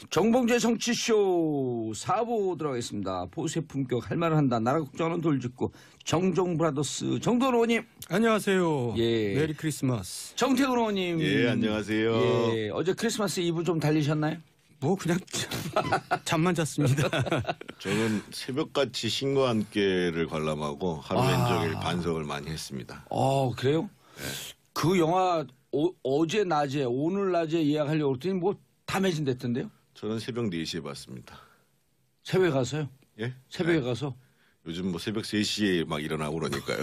정봉재 정치쇼 4부 들어가겠습니다. 보수의 품격 할 말을 한다. 나라 걱정하는 돌직구 정종 브라더스 정도원 의원님. 안녕하세요. 예. 메리 크리스마스. 정태근 의원님. 예, 안녕하세요. 예. 어제 크리스마스 이브 좀 달리셨나요? 뭐 그냥 잠만 잤습니다. 저는 새벽같이 신과 함께를 관람하고 하루 왼종일 반성을 많이 했습니다. 그래요? 네. 그 영화 어제 낮에 오늘 낮에 예약하려고 했더니 뭐 다 매진됐던데요? 저는 새벽 4시에 봤습니다. 새벽에 가서요? 예? 새벽에 네. 가서? 요즘 뭐 새벽 3시에 막 일어나고 그러니까요.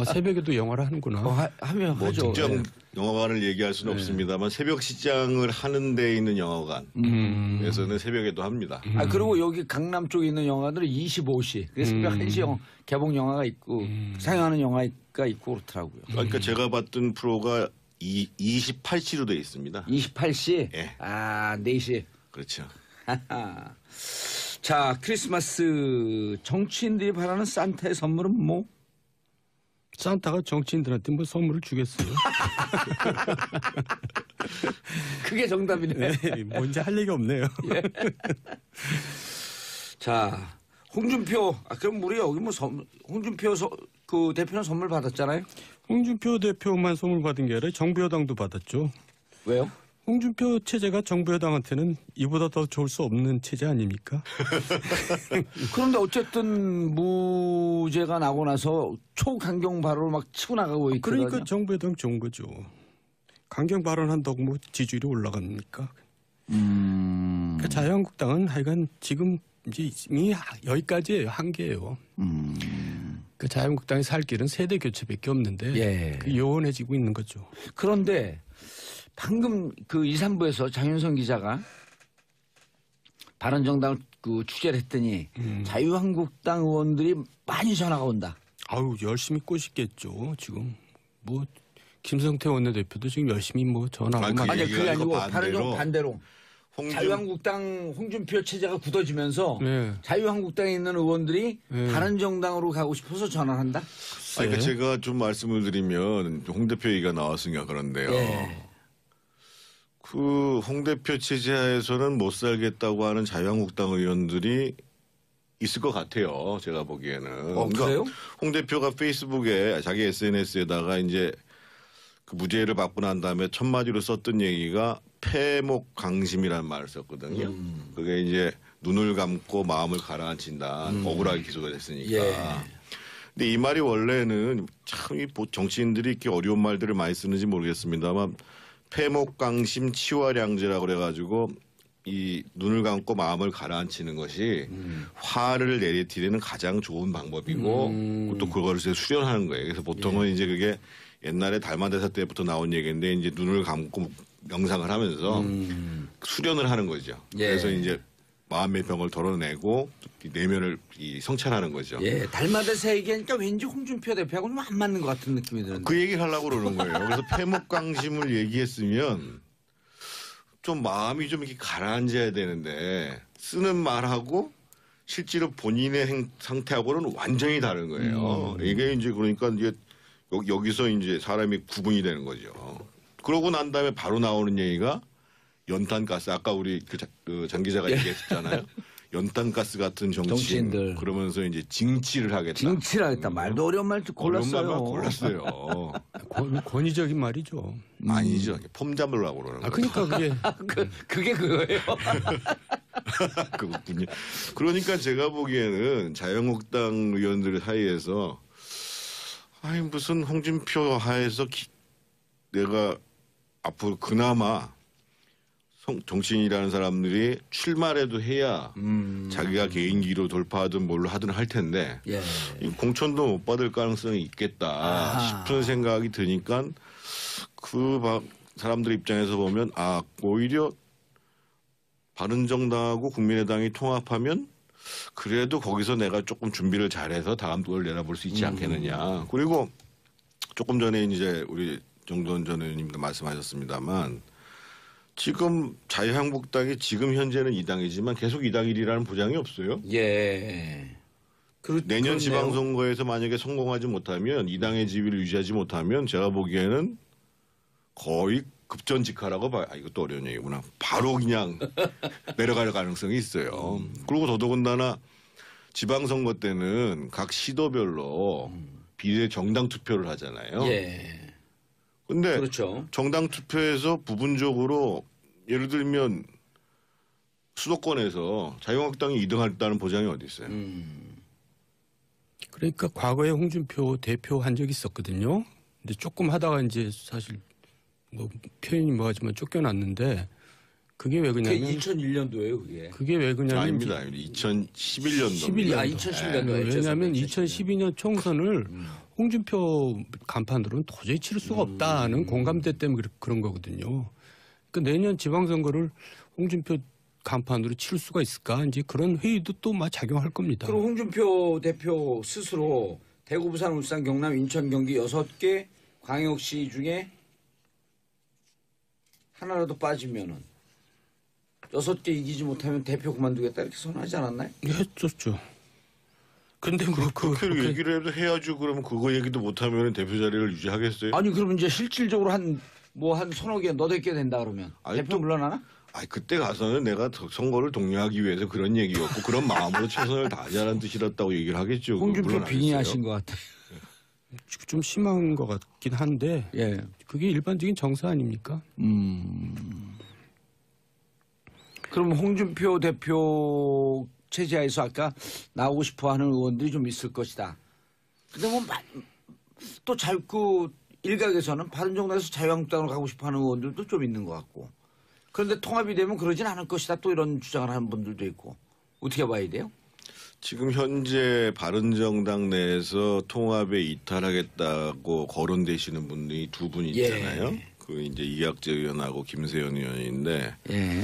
새벽에도 영화를 하는구나. 하면 뭐 하죠. 특정 예. 영화관을 얘기할 수는 없습니다만 새벽 시장을 하는 데에 있는 영화관에서는 새벽에도 합니다. 그리고 여기 강남 쪽에 있는 영화들은 25시. 그래서 새벽 1시 개봉 영화가 있고 상영하는 영화가 있고 그렇더라고요. 그러니까 제가 봤던 프로가 28시로 되어 있습니다. 28시? 예. 4시. 그렇죠. 자, 크리스마스 정치인들이 바라는 산타의 선물은 뭐? 산타가 정치인들한테 뭐 선물을 주겠어요. 그게 정답이네. 네, 뭔지 할 얘기 없네요. 예. 자, 홍준표. 그럼 우리 여기 뭐 홍준표 그 대표는 선물 받았잖아요? 홍준표 대표만 선물 받은 게 아니라 정부 여당도 받았죠. 왜요? 홍준표 체제가 정부 여당한테는 이보다 더 좋을 수 없는 체제 아닙니까? 그런데 어쨌든 무죄가 나고 나서 초강경 발언을 막 치고 나가고 있거든요. 그러니까 정부 여당 좋은 거죠. 강경 발언한다고 뭐 지지율이 올라갑니까? 그러니까 자유한국당은 하여간 지금 이미 여기까지예요. 한계예요. 그 자유한국당이 살 길은 세대 교체밖에 없는데 예. 요원해지고 있는 거죠. 그런데 방금 그 2, 3부에서 장윤성 기자가 바른정당을 취재를 했더니 자유한국당 의원들이 많이 전화가 온다. 아유 열심히 꼬시겠죠. 지금 뭐 김성태 원내대표도 지금 열심히 뭐 전화하고 그 아니 그게 아니고 반대로. 반대로 자유한국당 홍준표 체제가 굳어지면서 자유한국당에 있는 의원들이 바른정당으로 가고 싶어서 전화한다. 그러니까 제가 좀 말씀을 드리면 홍 대표 얘기가 나왔으니까 그런데요. 예. 그 홍 대표 체제하에서는 못 살겠다고 하는 자유한국당 의원들이 있을 것 같아요. 제가 보기에는. 그래요? 홍 대표가 페이스북에 자기 SNS에다가 이제 그 무죄를 받고 난 다음에 첫 마디로 썼던 얘기가 패목강심이라는 말을 썼거든요. 그게 이제 눈을 감고 마음을 가라앉힌다. 억울하게 기소가 됐으니까. 예. 근데 이 말이 원래는 참 정치인들이 이렇게 어려운 말들을 많이 쓰는지 모르겠습니다만 패목강심 치화량제라고 그래가지고 이 눈을 감고 마음을 가라앉히는 것이 화를 내리티는 가장 좋은 방법이고 또 그걸 수련하는 거예요. 그래서 보통은 이제 그게 옛날에 달마대사 때부터 나온 얘기인데 이제 눈을 감고 명상을 하면서 수련을 하는 거죠. 예. 그래서 이제 마음의 병을 덜어내고 내면을 성찰하는 거죠. 예, 달마대사 얘기하니까 왠지 홍준표 대표하고 좀 안 맞는 것 같은 느낌이 드는데. 그 얘기를 하려고 그러는 거예요. 그래서 패목강심을 얘기했으면 좀 마음이 좀 이렇게 가라앉아야 되는데 쓰는 말하고 실제로 본인의 상태하고는 완전히 다른 거예요. 이게 이제 그러니까 이제 여기서 이제 사람이 구분이 되는 거죠. 그러고 난 다음에 바로 나오는 얘기가 연탄가스. 아까 우리 장 기자가 얘기했잖아요. 연탄가스 같은 정치인들. 그러면서 이제 징치를 하겠다. 징치를 하겠다. 말도 어려운 말 골랐어요. 어려운 말만 골랐어요. 권위적인 말이죠. 아니죠. 폼 잡으려고 그러는 거예요. 그러니까 그게 그거예요. 그렇군요. 그러니까 제가 보기에는 자유한국당 의원들 사이에서 무슨 홍준표 하에서 내가 앞으로 그나마 정치인이라는 사람들이 출마라도 해야 자기가 개인기로 돌파하든 뭘로 하든 할 텐데 예. 공천도 못 받을 가능성이 있겠다 싶은 생각이 드니까 그 사람들 입장에서 보면 오히려 바른정당하고 국민의당이 통합하면 그래도 거기서 내가 조금 준비를 잘해서 다음 걸 내다볼 수 있지 않겠느냐. 그리고 조금 전에 이제 우리 정도원 전 의원님도 말씀하셨습니다만 지금 자유한국당이 지금 현재는 2당이지만 계속 2당이라는 보장이 없어요. 예. 내년 지방선거에서 만약에 성공하지 못하면 2당의 지위를 유지하지 못하면 제가 보기에는 거의 급전직하라고 봐. 이것도 어려운 얘기구나. 바로 그냥 내려갈 가능성이 있어요. 그리고 더더군다나 지방선거 때는 각 시도별로 비례 정당 투표를 하잖아요. 예. 근데 그렇죠. 정당 투표에서 부분적으로 예를 들면 수도권에서 자유한국당이 2등했다는 보장이 어디 있어요? 그러니까 과거에 홍준표 대표 한 적이 있었거든요. 근데 조금 하다가 이제 사실 뭐 표현이 뭐하지만 쫓겨났는데 그게 왜 그게 그러냐면 2001년도예요, 그게. 그게 왜 그러냐면 아닙니다. 2011년도. 11년. 아, 2011년도에 왜냐하면 2012년 총선을 홍준표 간판으로는 도저히 치를 수가 없다는 공감대 때문에 그런 거거든요. 그러니까 내년 지방선거를 홍준표 간판으로 치를 수가 있을까? 이제 그런 회의도 또 막 작용할 겁니다. 그리고 홍준표 대표 스스로 대구, 부산, 울산, 경남, 인천, 경기 6개 광역시 중에 하나라도 빠지면은 6개 이기지 못하면 대표 그만두겠다 이렇게 선언하지 않았나요? 했었죠. 근데 뭐 그렇게 얘기를 해도 해야죠. 그러면 그거 얘기도 못하면 대표 자리를 유지하겠어요? 아니 그러면 이제 실질적으로 한 서너 개 너댓 개 된다 그러면 아니, 대표 또- 물러나나? 그때 가서는 내가 선거를 독려하기 위해서 그런 얘기였고 그런 마음으로 최선을 다하자는 뜻이었다고 얘기를 하겠죠. 홍준표 물론 안 했어요. 빙의하신 것 같아. 좀 심한 것 같긴 한데 예. 그게 일반적인 정서 아닙니까? 그럼 홍준표 대표 체제하에서 아까 나오고 싶어하는 의원들이 좀 있을 것이다. 근데 또 그 일각에서는 바른정당에서 자유한국당으로 가고 싶어하는 의원들도 좀 있는 것 같고. 그런데 통합이 되면 그러진 않을 것이다. 또 이런 주장을 하는 분들도 있고. 어떻게 봐야 돼요? 지금 현재 바른정당 내에서 통합에 이탈하겠다고 거론되시는 분이 두 분 있잖아요. 예. 그 이제 이학재 의원하고 김세현 의원인데 예.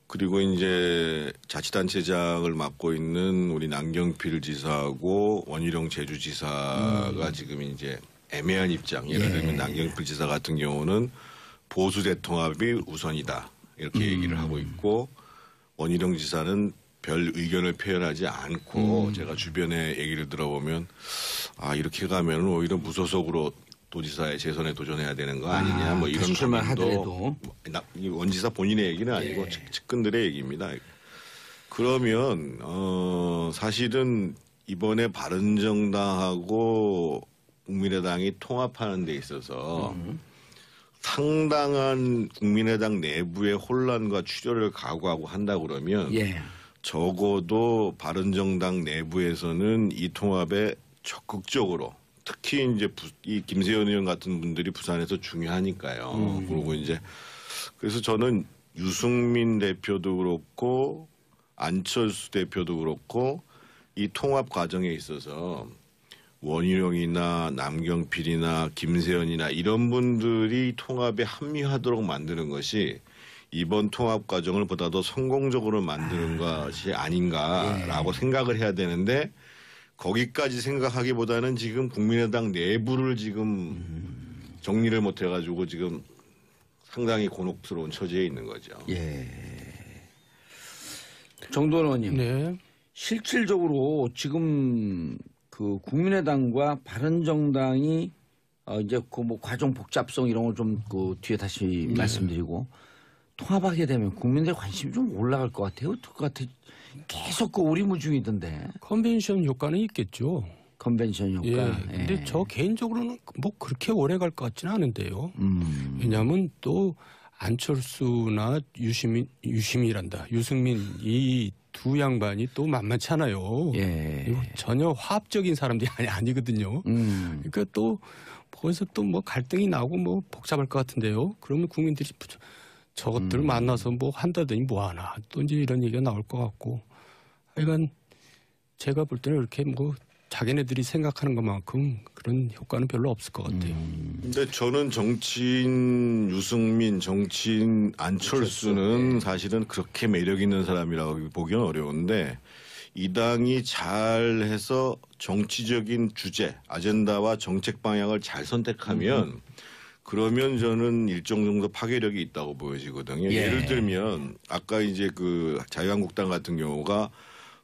그리고 이제 자치단체장을 맡고 있는 우리 남경필 지사하고 원희룡 제주지사가 지금 이제 애매한 입장. 예를 들면 남경필 지사 같은 경우는 보수 대통합이 우선이다 이렇게 얘기를 하고 있고 원희룡 지사는 별 의견을 표현하지 않고 제가 주변에 얘기를 들어보면 이렇게 가면 오히려 무소속으로 도지사의 재선에 도전해야 되는 거 아니냐 뭐 이런 다시 고민도 원지사 본인의 얘기는 아니고 측근들의 얘기입니다. 그러면 사실은 이번에 바른정당하고 국민의당이 통합하는 데 있어서 상당한 국민의당 내부의 혼란과 출혈을 각오하고 한다 그러면 예. 적어도 바른정당 내부에서는 이 통합에 적극적으로 특히 이제 이 김세현 의원 같은 분들이 부산에서 중요하니까요. 그리고 이제 그래서 저는 유승민 대표도 그렇고 안철수 대표도 그렇고 이 통합 과정에 있어서 원희룡이나 남경필이나 김세현이나 이런 분들이 통합에 합류하도록 만드는 것이 이번 통합 과정을 보다 더 성공적으로 만드는 것이 아닌가라고 생각을 해야 되는데 거기까지 생각하기보다는 지금 국민의당 내부를 지금 정리를 못 해가지고 지금 상당히 곤혹스러운 처지에 있는 거죠. 예. 정도원 의원님. 네. 실질적으로 지금 그 국민의당과 바른정당이 이제 그 뭐 과정 복잡성 이런 걸 좀 그 뒤에 다시 말씀드리고 통합하게 되면 국민들의 관심이 좀 올라갈 것 같아요. 어떨 것 같아? 계속 그 오리무중이던데. 컨벤션 효과는 있겠죠. 컨벤션 효과. 예. 근데 저 개인적으로는 뭐 그렇게 오래 갈 것 같지는 않은데요. 왜냐하면 또 안철수나 유승민 이 두 양반이 또 만만찮아요. 예. 이거 전혀 화합적인 사람들이 아니거든요. 그러니까 또 거기서 또 뭐 갈등이 나고 뭐 복잡할 것 같은데요. 그러면 국민들이 저것들 만나서 뭐 한다더니 뭐 하나 또 이제 이런 얘기가 나올 것 같고 하여간 제가 볼 때는 이렇게 뭐 자기네들이 생각하는 것만큼 그런 효과는 별로 없을 것 같아요. 근데 저는 정치인 유승민, 정치인 안철수는 사실은 그렇게 매력 있는 사람이라고 보기는 어려운데 이 당이 잘해서 정치적인 주제, 아젠다와 정책 방향을 잘 선택하면 그러면 저는 일정 정도 파괴력이 있다고 보여지거든요. 예. 예를 들면 아까 이제 그 자유한국당 같은 경우가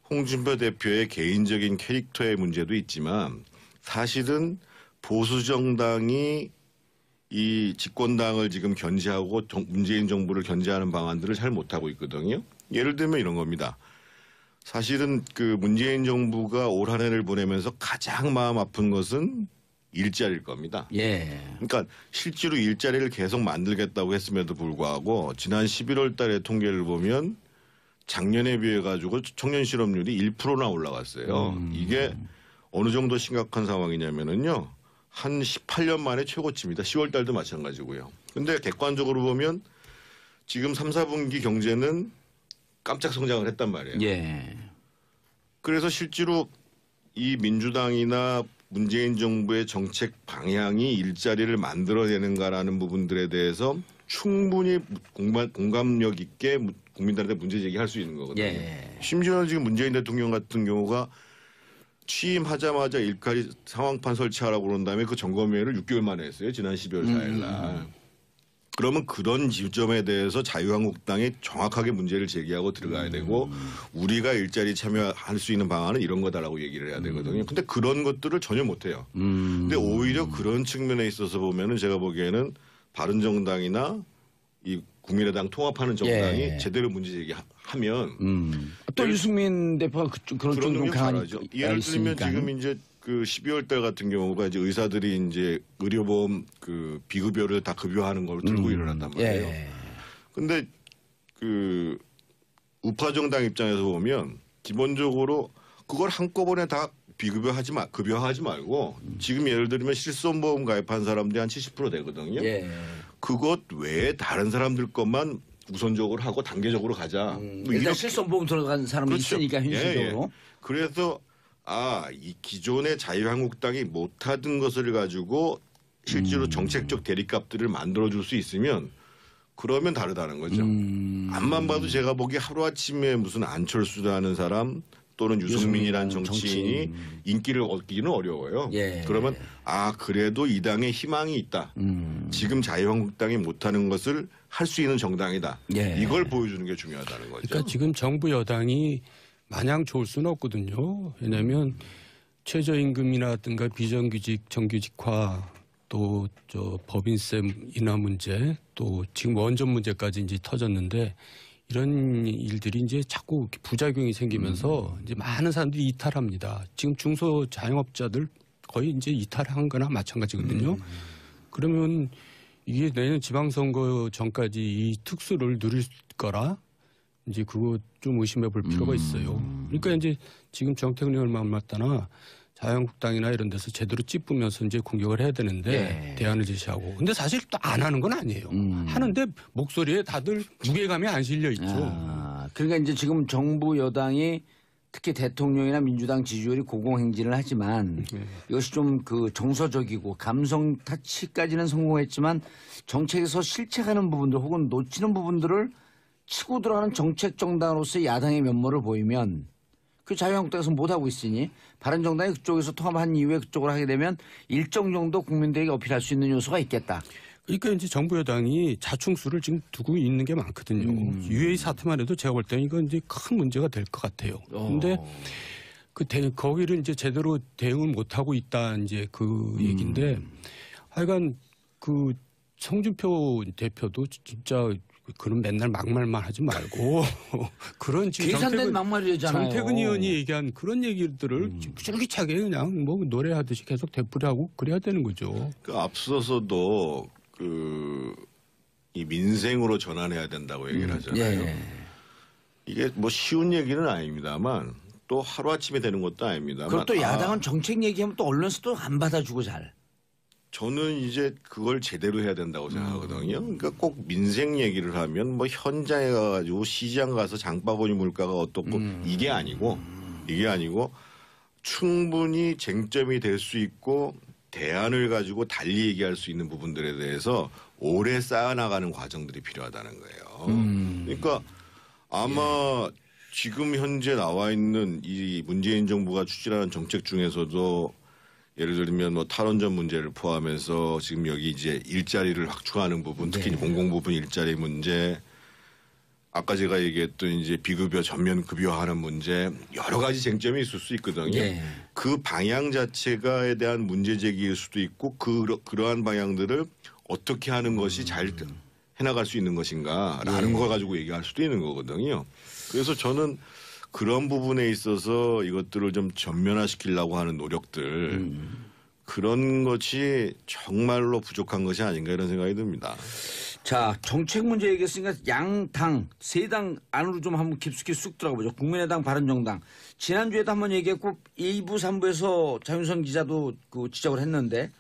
홍준표 대표의 개인적인 캐릭터의 문제도 있지만 사실은 보수 정당이 이 집권당을 지금 견제하고 문재인 정부를 견제하는 방안들을 잘 못하고 있거든요. 예를 들면 이런 겁니다. 사실은 그 문재인 정부가 올 한 해를 보내면서 가장 마음 아픈 것은 일자리일 겁니다. 예. 그러니까 실제로 일자리를 계속 만들겠다고 했음에도 불구하고 지난 11월 달에 통계를 보면 작년에 비해 가지고 청년 실업률이 1%나 올라갔어요. 이게 어느 정도 심각한 상황이냐면은요. 한 18년 만에 최고치입니다. 10월 달도 마찬가지고요. 근데 객관적으로 보면 지금 3, 4분기 경제는 깜짝 성장을 했단 말이에요. 예. 그래서 실제로 이 민주당이나 문재인 정부의 정책 방향이 일자리를 만들어내는가라는 부분들에 대해서 충분히 공감력 있게 국민들한테 문제 제기할 수 있는 거거든요. 예. 심지어는 지금 문재인 대통령 같은 경우가 취임하자마자 일카리 상황판 설치하라고 그런 다음에 그 점검회의를 6개월 만에 했어요. 지난 12월 4일 날. 그러면 그런 지점에 대해서 자유한국당이 정확하게 문제를 제기하고 들어가야 되고 우리가 일자리 참여할 수 있는 방안은 이런 거다라고 얘기를 해야 되거든요. 근데 그런 것들을 전혀 못해요. 근데 오히려 그런 측면에 있어서 보면은 제가 보기에는 바른정당이나 이 국민의당 통합하는 정당이 예. 제대로 문제 제기하면 또 유승민 대표가 그런 쪽이 좀 능력 강하니까 잘하죠. 예를 들면 지금 이제 그 12월 달 같은 경우가 이제 의사들이 이제 의료보험 그 비급여를 다 급여하는 걸 들고 일어났단 말이에요. 예. 근데 그 우파 정당 입장에서 보면 기본적으로 그걸 한꺼번에 다 급여하지 말고 지금 예를 들면 실손보험 가입한 사람들이 한 70% 되거든요. 예. 그것 외에 다른 사람들 것만 우선적으로 하고 단계적으로 가자. 뭐 일단 이렇게 실손보험 들어간 사람이 그렇죠. 있으니까 현실적으로. 예, 예. 그래서 이 기존의 자유한국당이 못하던 것을 가지고 실제로 정책적 대립값들을 만들어줄 수 있으면 그러면 다르다는 거죠. 앞만 봐도 제가 보기 하루아침에 무슨 안철수라는 사람 또는 유승민이라는 정치인이 인기를 얻기는 어려워요. 예. 그러면 그래도 이 당에 희망이 있다. 지금 자유한국당이 못하는 것을 할 수 있는 정당이다. 예. 이걸 보여주는 게 중요하다는 거죠. 그러니까 지금 정부 여당이 마냥 좋을 수는 없거든요. 왜냐하면 최저임금이라든가 비정규직 정규직화 또 법인세 인하 문제 또 지금 원전 문제까지 이제 터졌는데 이런 일들이 이제 자꾸 부작용이 생기면서 이제 많은 사람들이 이탈합니다. 지금 중소 자영업자들 거의 이제 이탈한 거나 마찬가지거든요. 그러면 이게 내년 지방선거 전까지 이 특수를 누릴 거라 이제 그거 좀 의심해 볼 필요가 있어요. 그러니까 이제 지금 정태근 의원을 만났다나 자유한국당이나 이런 데서 제대로 찝으면서 이제 공격을 해야 되는데 예. 대안을 제시하고. 근데 사실 또 안 하는 건 아니에요. 하는데 목소리에 다들 무게감이 안 실려 있죠. 그러니까 이제 지금 정부 여당이 특히 대통령이나 민주당 지지율이 고공행진을 하지만 이것이 좀 그 정서적이고 감성 타치까지는 성공했지만 정책에서 실책하는 부분들 혹은 놓치는 부분들을 치고 들어가는 정책 정당으로서의 야당의 면모를 보이면 그 자유한국당에서 못하고 있으니 바른정당이 그쪽에서 통합한 이후에 그쪽으로 하게 되면 일정 정도 국민들에게 어필할 수 있는 요소가 있겠다. 그러니까 이제 정부 여당이 자충수를 지금 두고 있는 게 많거든요. UA 사태만 해도 제가 볼 때는 이건 이제 큰 문제가 될 것 같아요. 그런데 거기를 이제 제대로 대응을 못 하고 있다 이제 그 얘기인데 하여간 그 송준표 대표도 진짜 그런 맨날 막말만 하지 말고 그런 지금 계산된 막말이잖아요. 정태근 의원이 얘기한 그런 얘기들을 쫄깃하게 그냥 뭐 노래하듯이 계속 되풀이하고 그래야 되는 거죠. 그 앞서서도 이 민생으로 전환해야 된다고 얘기를 하잖아요. 예. 이게 뭐 쉬운 얘기는 아닙니다만 또 하루아침에 되는 것도 아닙니다만. 그리고 또 야당은 정책 얘기하면 또 언론에서도 안 받아주고 잘. 저는 이제 그걸 제대로 해야 된다고 생각하거든요. 그러니까 꼭 민생 얘기를 하면 뭐 현장에 가가지고 시장 가서 장바구니 물가가 어떻고 이게 아니고 충분히 쟁점이 될 수 있고 대안을 가지고 달리 얘기할 수 있는 부분들에 대해서 오래 쌓아나가는 과정들이 필요하다는 거예요. 그러니까 아마 지금 현재 나와 있는 이 문재인 정부가 추진하는 정책 중에서도 예를 들면 뭐 탈원전 문제를 포함해서 지금 여기 이제 일자리를 확충하는 부분, 특히 공공부문 일자리 문제, 아까 제가 얘기했던 이제 비급여 전면 급여하는 문제 여러 가지 쟁점이 있을 수 있거든요. 예. 그 방향 자체가에 대한 문제 제기일 수도 있고 그러한 방향들을 어떻게 하는 것이 잘 해나갈 수 있는 것인가라는 걸 가지고 얘기할 수도 있는 거거든요. 그래서 저는 그런 부분에 있어서 이것들을 좀 전면화시키려고 하는 노력들 그런 것이 정말로 부족한 것이 아닌가 이런 생각이 듭니다. 자, 정책 문제 얘기했으니까 양당, 세 당 안으로 좀 한번 깊숙이 쑥 들어가보죠. 국민의당, 바른정당. 지난주에도 한번 얘기했고 2부, 3부에서 장윤선 기자도 그 지적을 했는데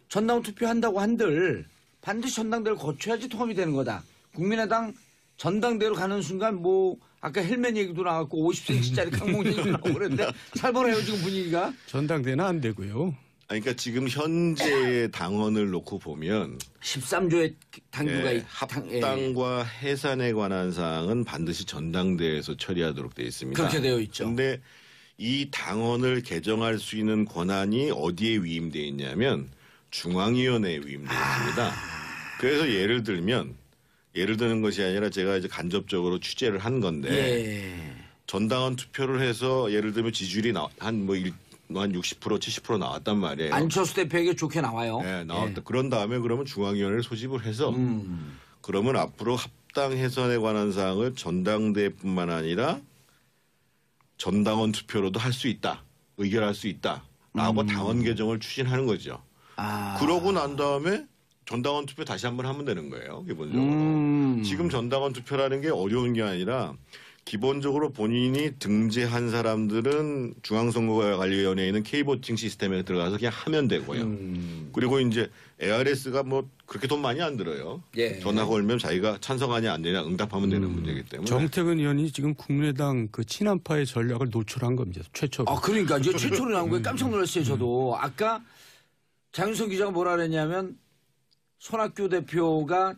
전당 투표한다고 한들 반드시 전당대를 거쳐야지 통합이 되는 거다. 국민의당 전당대로 가는 순간 뭐 아까 헬멧 얘기도 나왔고 50cm짜리 강몽 얘기도 나오고 그랬는데 살벌해요 지금 분위기가. 전당대는 안 되고요. 그러니까 지금 현재의 당원을 놓고 보면 13조의 당규가 합당과 해산에 관한 사항은 반드시 전당대회에서 처리하도록 되어 있습니다. 그렇게 되어 있죠. 그런데 이 당원을 개정할 수 있는 권한이 어디에 위임되어 있냐면 중앙위원회에 위임되어 있습니다. 그래서 예를 드는 것이 아니라 제가 이제 간접적으로 취재를 한 건데 전당원 투표를 해서 예를 들면 지지율이 한 60% 70% 나왔단 말이에요. 안철수 대표에게 좋게 나와요. 네, 나왔다. 그런 다음에 그러면 중앙위원회를 소집을 해서 그러면 앞으로 합당 해산에 관한 사항을 전당대회뿐만 아니라 전당원 투표로도 할 수 있다. 의결할 수 있다라고 당원 개정을 추진하는 거죠. 그러고 난 다음에 전당원 투표 다시 한번 하면 되는 거예요. 기본적으로. 지금 전당원 투표라는 게 어려운 게 아니라 기본적으로 본인이 등재한 사람들은 중앙선거관리위원회에 있는 K보팅 시스템에 들어가서 그냥 하면 되고요. 그리고 이제 ARS가 뭐 그렇게 돈 많이 안 들어요. 전화 걸면 자기가 찬성하냐 안 되냐 응답하면 되는 문제이기 때문에. 정태근 의원이 지금 국민의당 그 친한파의 전략을 노출한 겁니다. 최초로. 그러니까 이제 최초로 나온 거에 깜짝 놀랐어요. 저도. 아까 장윤선 기자가 뭐라 그랬냐면 손학규 대표가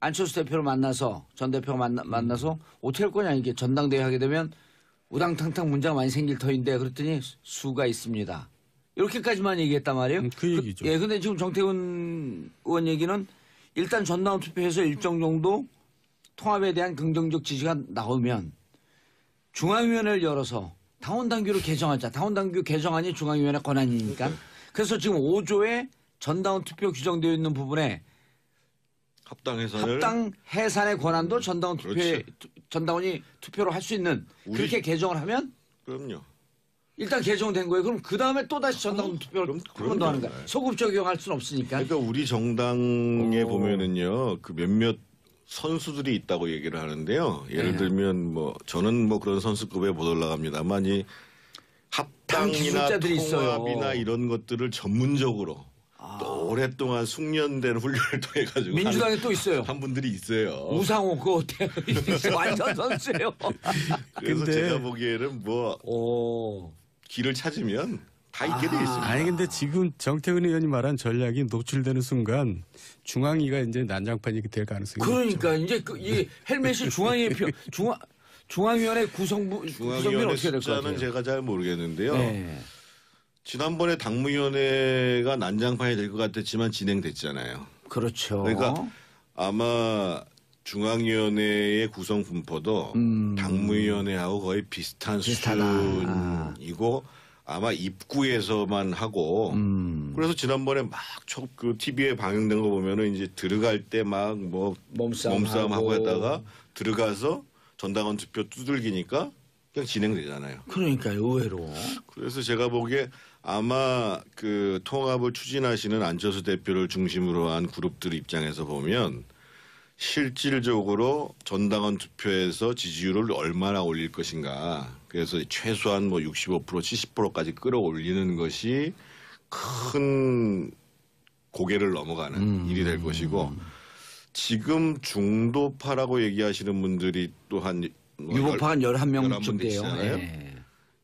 안철수 대표를 만나서 전 대표가 만나서 어떻게 할 거냐 이게 전당대회 하게 되면 우당탕탕 문제가 많이 생길 터인데 그랬더니 수가 있습니다. 이렇게까지만 얘기했단 말이에요. 그 얘기죠. 근데 지금 정태근 의원 얘기는 일단 전당원 투표해서 일정 정도 통합에 대한 긍정적 지지가 나오면 중앙위원회를 열어서 당원당규를 개정하자. 당원당규 개정안이 중앙위원회 권한이니까. 그래서 지금 5조에 전당원 투표 규정되어 있는 부분에 합당 해산의 권한도 전당원 투표에 전당원이 투표로 할 수 있는 그렇게 개정을 하면 그럼요. 일단 개정된 거예요. 그럼 그 다음에 또 다시 전당원 투표를 한 번 더 하는 거야. 소급 적용할 수는 없으니까. 그러니까 우리 정당에 보면은요, 그 몇몇 선수들이 있다고 얘기를 하는데요. 예를 들면 뭐 저는 뭐 그런 선수급에 못 올라갑니다만 이 합당이나 통합이나 이런 것들을 전문적으로 또 오랫동안 숙련된 훈련을 통해 가지고 민주당에 또 있어요. 한 분들이 있어요. 우상호 그거 어때요? 완전 선수예요. 그래서 제가 보기에는 뭐 길을 찾으면 다 있게 돼 있습니다. 아니 근데 지금 정태근 의원이 말한 전략이 노출되는 순간 중앙위가 이제 난장판이 될 가능성이 그러니까 이제 이 헬멧이 중앙위원회 구성비는 중앙위원회 어떻게 될 것 같아요? 숫자는 제가 잘 모르겠는데요. 네. 지난번에 당무위원회가 난장판이 될 것 같았지만 진행됐잖아요. 그렇죠. 그러니까 아마 중앙위원회의 구성 분포도 당무위원회하고 거의 비슷한 수준이고 아마 입구에서만 하고 그래서 지난번에 막 그 TV에 방영된 거 보면은 이제 들어갈 때 막 뭐 몸싸움 하고 하다가 들어가서 전당원 투표 두들기니까 그냥 진행되잖아요. 그러니까 의외로. 그래서 제가 보기에 아마 그 통합을 추진하시는 안철수 대표를 중심으로 한 그룹들 입장에서 보면 실질적으로 전당원 투표에서 지지율을 얼마나 올릴 것인가. 그래서 최소한 뭐 65% 70%까지 끌어올리는 것이 큰 고개를 넘어가는 일이 될 것이고 지금 중도파라고 얘기하시는 분들이 또한 유보파가 11명쯤 돼요. 네.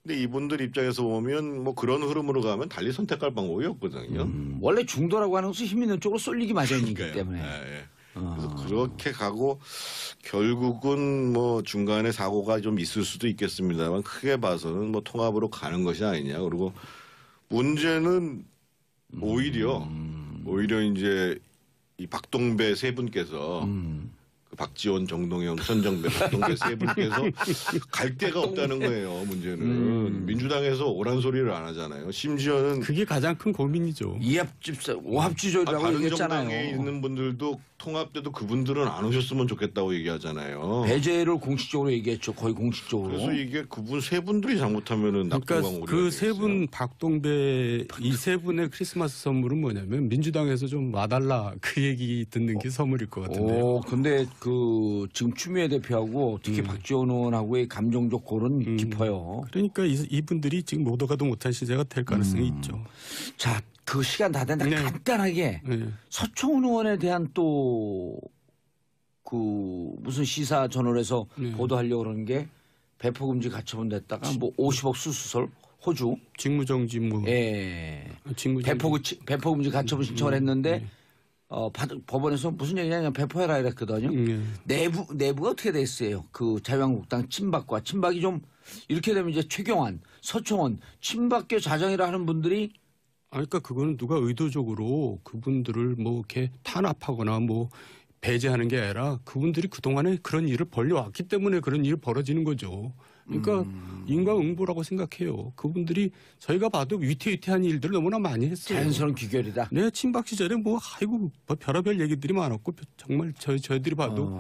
근데 이분들 입장에서 보면 뭐 그런 흐름으로 가면 달리 선택할 방법이 없거든요. 원래 중도라고 하는 것은 힘 있는 쪽으로 쏠리기 마련이기 때문에. 네. 그래서 그렇게 가고 결국은 뭐 중간에 사고가 좀 있을 수도 있겠습니다만 크게 봐서는 뭐 통합으로 가는 것이 아니냐. 그리고 문제는 오히려 이제 이 박동배 세 분께서 그 박지원, 정동영, 천정배, 박동배 세 분께서 갈 데가 없다는 거예요. 문제는 민주당에서 오란 소리를 안 하잖아요. 심지어는 그게 가장 큰 고민이죠. 이합집사 오합지졸이라고 다른 얘기했잖아요. 정당에 있는 분들도 통합 때도 그분들은 안 오셨으면 좋겠다고 얘기하잖아요. 배제를 공식적으로 얘기했죠. 거의 공식적으로. 그래서 이게 그분 세 분들이 잘못하면은 그러니까 낙동강 그 세 분 박동배 이 세 분의 크리스마스 선물은 뭐냐면 민주당에서 좀 와달라 그 얘기 듣는 게 선물일 것 같은데요. 오, 근데 그 지금 추미애 대표하고 특히 박지원 의원하고의 감정적 골은 깊어요. 그러니까 이분들이 지금 모두가도 못한 시대가 될 가능성이 있죠. 자, 그 시간 다 됐는데 네. 간단하게 네. 서청원 의원에 대한 또 그 무슨 시사 저널에서 네. 보도하려고 그러는 게 배포금지 가처분 됐다가 뭐 50억 수수설 호주. 직무정지 뭐 예. 직무정지 배포금지 가처분 신청을 했는데 법원에서 무슨 얘기냐면 배포해라 이랬거든요. 내부가 어떻게 됐어요? 그 자유한국당 친박이 좀 이렇게 되면 이제 최경환, 서청원 친박계 자정이라 하는 분들이 그러니까 그거는 누가 의도적으로 그분들을 뭐 이렇게 탄압하거나 뭐 배제하는 게 아니라 그분들이 그동안에 그런 일을 벌려왔기 때문에 그런 일이 벌어지는 거죠. 그러니까 인과응보라고 생각해요. 그분들이 저희가 봐도 위태위태한 일들을 너무나 많이 했어요. 자연스러운 귀결이다. 네, 친박 시절에 뭐 별의별 얘기들이 많았고 정말 저희들이 봐도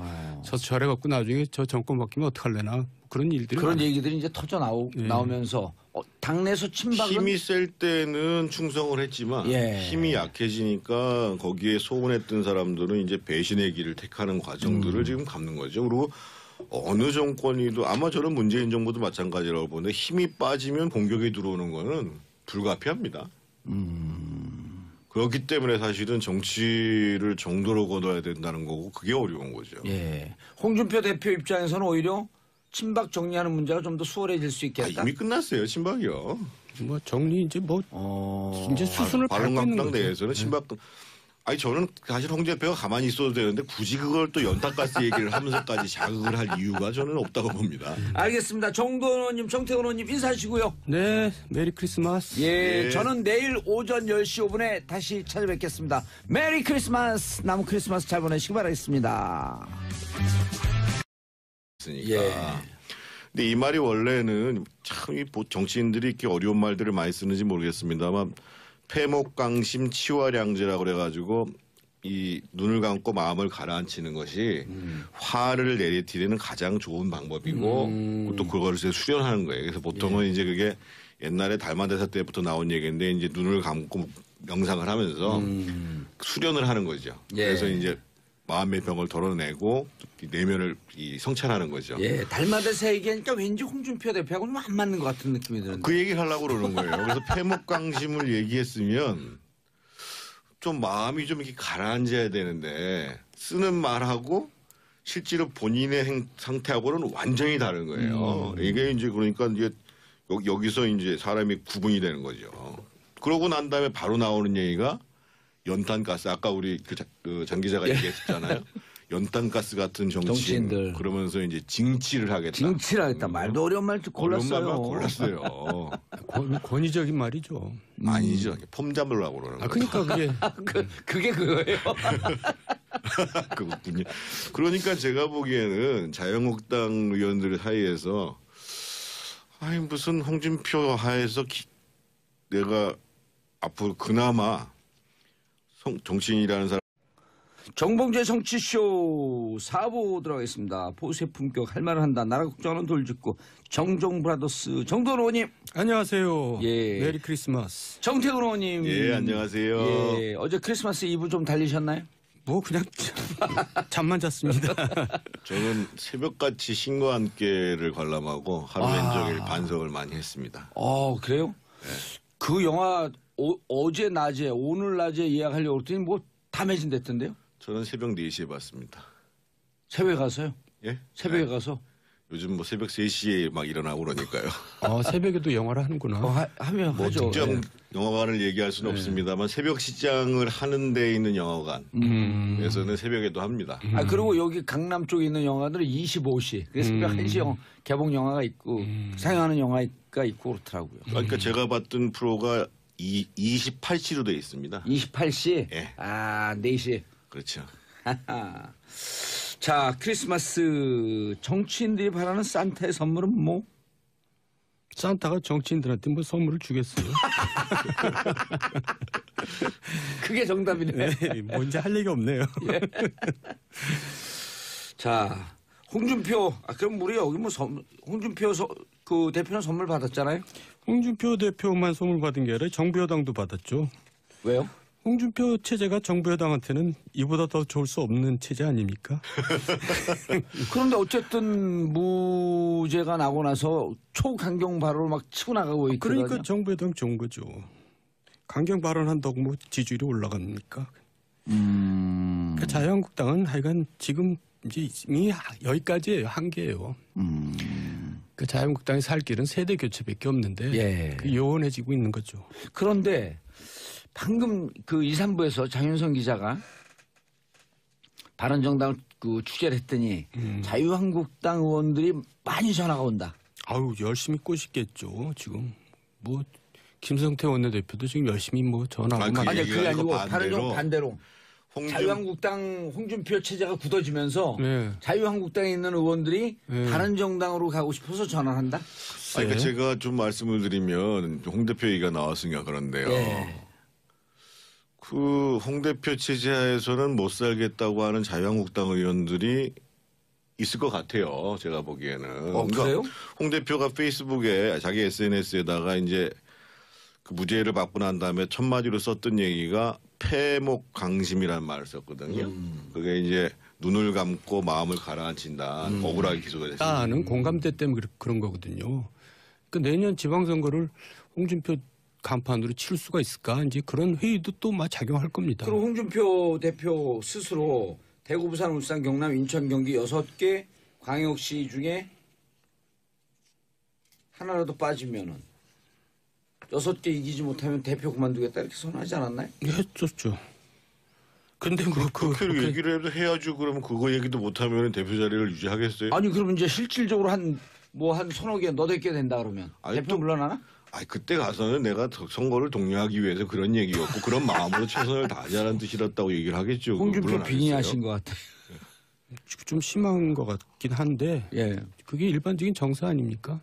저래 갖고 나중에 저 정권 바뀌면 어떡할래나 그런 일들이 그런 많아요. 얘기들이 이제 나오면서 당내에서 친박은 힘이 셀 때는 충성을 했지만 예. 힘이 약해지니까 거기에 소원했던 사람들은 이제 배신의 길을 택하는 과정들을 지금 갖는 거죠. 그리고 어느 정권이도 아마 저는 문재인 정부도 마찬가지라고 보는데 힘이 빠지면 공격이 들어오는 거는 불가피합니다. 그렇기 때문에 사실은 정치를 정도로 거둬야 된다는 거고 그게 어려운 거죠. 예. 홍준표 대표 입장에서는 오히려 친박 정리하는 문제가 좀 더 수월해질 수 있겠다. 이미 끝났어요. 친박이요. 뭐 정리 이제 뭐 이제 수순을 밟고 있는 바른정당 거죠. 내에서는 친박 아니 저는 사실 홍 대표가 가만히 있어도 되는데 굳이 그걸 또 연탄가스 얘기를 하면서까지 자극을 할 이유가 저는 없다고 봅니다. 알겠습니다. 정도원 의원님, 정태근 의원님 인사하시고요. 네, 메리 크리스마스. 예, 네. 저는 내일 오전 10시 5분에 다시 찾아뵙겠습니다. 메리 크리스마스! 남은 크리스마스 잘 보내시기 바라겠습니다. 예. 근데 이 말이 원래는 참 이 정치인들이 이렇게 어려운 말들을 많이 쓰는지 모르겠습니다만 패목강심 치화량제라고 그래가지고 이 눈을 감고 마음을 가라앉히는 것이 화를 내리티는 가장 좋은 방법이고 또 그걸 이제 수련하는 거예요. 그래서 보통은 이제 그게 옛날에 달마대사 때부터 나온 얘기인데 이제 눈을 감고 명상을 하면서 수련을 하는 거죠. 예. 그래서 이제 마음의 병을 덜어내고 내면을 성찰하는 거죠. 예, 달마대사 얘기하니까 왠지 홍준표 대표하고 좀 안 맞는 것 같은 느낌이 드는데. 그 얘기를 하려고 그러는 거예요. 그래서 패목강심을 얘기했으면 좀 마음이 좀 이렇게 가라앉아야 되는데 쓰는 말하고 실제로 본인의 상태하고는 완전히 다른 거예요. 이게 이제 그러니까 이제 여기서 이제 사람이 구분이 되는 거죠. 그러고 난 다음에 바로 나오는 얘기가 연탄가스 아까 우리 전 기자가 얘기했잖아요. 연탄가스 같은 정치인들. 그러면서 이제 징치를 하겠다. 징치를 하겠다. 말도 어려운 말 골랐어요. 어려운 말만 골랐어요. 권위적인 말이죠. 아니죠. 폼 잡으려고 그러는 거예요. 그러니까 그게 그게 그거예요. 그렇군요. 그러니까 제가 보기에는 자유한국당 의원들 사이에서 아니 무슨 홍준표 하에서 내가 앞으로 그나마 정치인이라는 사람 정봉재 정치쇼 4부 들어가겠습니다. 보수의 품격 할 말을 한다. 나라 걱정하는 돌직구 정종 브라더스 정도원 의원님. 안녕하세요. 예. 메리 크리스마스. 정태근 의원님. 예 안녕하세요. 예, 어제 크리스마스 이브 좀 달리셨나요? 뭐 그냥 잠만 잤습니다. 저는 새벽같이 신과 함께를 관람하고 하루 종일 반성을 많이 했습니다. 그래요? 그 영화 어제 낮에 오늘 낮에 예약하려고 했더니 뭐 다 매진됐던데요? 저는 새벽 4시에 봤습니다. 새벽에 가서요? 예? 새벽에 네. 가서? 요즘 뭐 새벽 3시에 막 일어나고 그러니까요. 새벽에도 영화를 하는구나. 하면 뭐 하죠. 특정 예. 영화관을 얘기할 수는 없습니다만 새벽 시장을 하는 데 있는 영화관에서는 새벽에도 합니다. 그리고 여기 강남 쪽에 있는 영화들은 25시. 그래서 새벽 1시 개봉 영화가 있고 상영하는 영화가 있고 그렇더라고요. 그러니까 제가 봤던 프로가 28시로 돼 있습니다. 28시? 예. 4시. 그렇죠. 자, 크리스마스 정치인들이 바라는 산타의 선물은 뭐? 산타가 정치인들한테 뭐 선물을 주겠어요? 그게 정답이네. 네, 뭔지 할 얘기 없네요. 자, 홍준표. 그럼 우리 여기 뭐 홍준표 그 대표는 선물 받았잖아요. 홍준표 대표만 선물 받은 게 아니라 정부 여당도 받았죠. 왜요? 홍준표 체제가 정부 여당한테는 이보다 더 좋을 수 없는 체제 아닙니까? 그런데 어쨌든 무죄가 나고 나서 초강경 발언을 막 치고 나가고 있거든요. 그러니까 정부 여당 좋은 거죠. 강경 발언한다고 뭐 지지율이 올라갑니까? 그러니까 자유한국당은 하여간 지금 이제 이미 여기까지예요. 한계예요. 그 자유한국당이 살 길은 세대 교체밖에 없는데 예. 그 요원해지고 있는 거죠. 그런데 방금 그 2, 3부에서 장윤선 기자가 바른정당을 그 취재를 했더니 자유한국당 의원들이 많이 전화가 온다. 아유 열심히 꼬시겠죠. 지금 뭐 김성태 원내대표도 지금 열심히 뭐 전화하고 아니, 막 아니 그게 아니고 반대로. 바른정 반대로 자유한국당 홍준표 체제가 굳어지면서 네. 자유한국당에 있는 의원들이 네. 바른정당으로 가고 싶어서 전화를 한다. 아니, 그러니까 제가 좀 말씀을 드리면 홍 대표 얘기가 나왔으니까 그런데요. 예. 그 홍 대표 체제하에서는 못 살겠다고 하는 자유한국당 의원들이 있을 것 같아요. 제가 보기에는. 그래요? 홍 대표가 페이스북에 자기 SNS에다가 이제 그 무죄를 받고 난 다음에 첫 마디로 썼던 얘기가 패목 강심이라는 말을 썼거든요. 그게 이제 눈을 감고 마음을 가라앉힌다. 억울하게 기소가 됐습니다. 나는 공감대 때문에 그런 거거든요. 그 내년 지방선거를 홍준표 간판으로 치를 수가 있을까? 이제 그런 회의도 또 막 작용할 겁니다. 그리고 홍준표 대표 스스로 대구, 부산, 울산, 경남, 인천, 경기 6개 광역시 중에 하나라도 빠지면은 6개 이기지 못하면 대표 그만두겠다 이렇게 선언하지 않았나요? 했었죠. 근데 뭐 그렇게 얘기를 해도 해야죠. 그러면 그거 얘기도 못하면 대표 자리를 유지하겠어요? 아니 그러면 이제 실질적으로 한 서너 개 너댓 개 된다 그러면 아니, 대표 또- 물러나나? 아니 그때 가서는 내가 선거를 독려하기 위해서 그런 얘기였고 그런 마음으로 최선을 다하자는 뜻이었다고 얘기를 하겠죠. 홍준표 물론 안 빙의하신 했어요. 것 같아. 좀 심한 것 같긴 한데 예. 그게 일반적인 정서 아닙니까?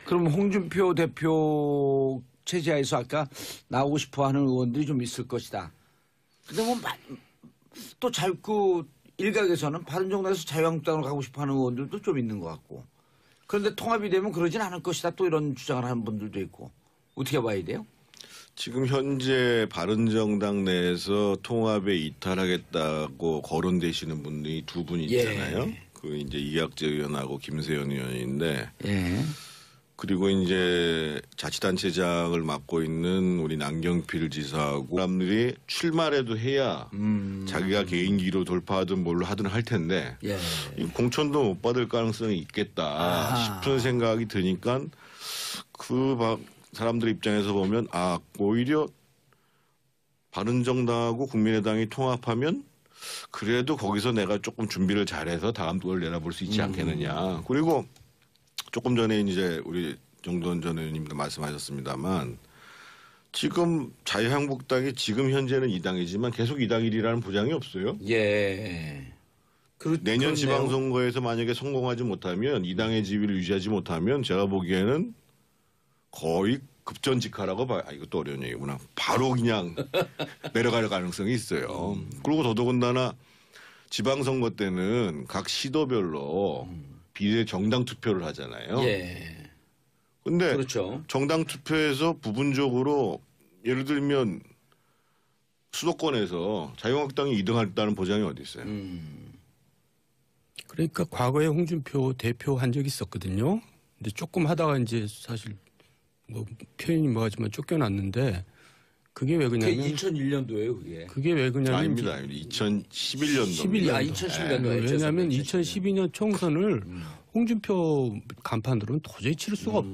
그럼 홍준표 대표 체제하에서 아까 나오고 싶어하는 의원들이 좀 있을 것이다. 근데 뭐 또 그 일각에서는 바른정당에서 자유한국당으로 가고 싶어하는 의원들도 좀 있는 것 같고. 그런데 통합이 되면 그러진 않을 것이다. 또 이런 주장을 하는 분들도 있고. 어떻게 봐야 돼요? 지금 현재 바른정당 내에서 통합에 이탈하겠다고 거론되시는 분이 두 분 있잖아요. 예. 그 이제 이학재 의원하고 김세현 의원인데 예. 그리고 이제 자치단체장을 맡고 있는 우리 남경필 지사하고 사람들이 출마라도 해야 자기가 개인기로 돌파하든 뭘로 하든 할 텐데 예. 이 공천도 못 받을 가능성이 있겠다 아하. 싶은 생각이 드니까 사람들 입장에서 보면 오히려 바른정당하고 국민의당이 통합하면 그래도 거기서 내가 조금 준비를 잘해서 다음 걸 내다볼 수 있지 않겠느냐. 그리고 조금 전에 이제 우리 정도원 전 의원님도 말씀하셨습니다만 지금 자유한국당이 지금 현재는 2당이지만 계속 2당이라는 보장이 없어요. 예. 내년 그렇네요. 지방선거에서 만약에 성공하지 못하면 2당의 지위를 유지하지 못하면 제가 보기에는 거의 급전직하라고 봐요. 이것도 어려운 얘기구나. 바로 그냥 내려갈 가능성이 있어요. 그리고 더더군다나 지방선거 때는 각 시도별로 비례 정당 투표를 하잖아요. 예. 근데 그렇죠. 정당 투표에서 부분적으로 예를 들면 수도권에서 자유한국당이 2등했다는 보장이 어디 있어요? 그러니까 과거에 홍준표 대표 한 적이 있었거든요. 근데 조금 하다가 이제 사실 뭐 표현이 뭐하지만 쫓겨났는데 그게 왜 그게 그러냐면 2001년도예요, 그게. 그게 왜 그러냐면 아닙니다. 2011년도. 11년. 아, 2011년도. 왜냐하면 2012년 총선을 홍준표 간판으로는 도저히 치를 수가 없다.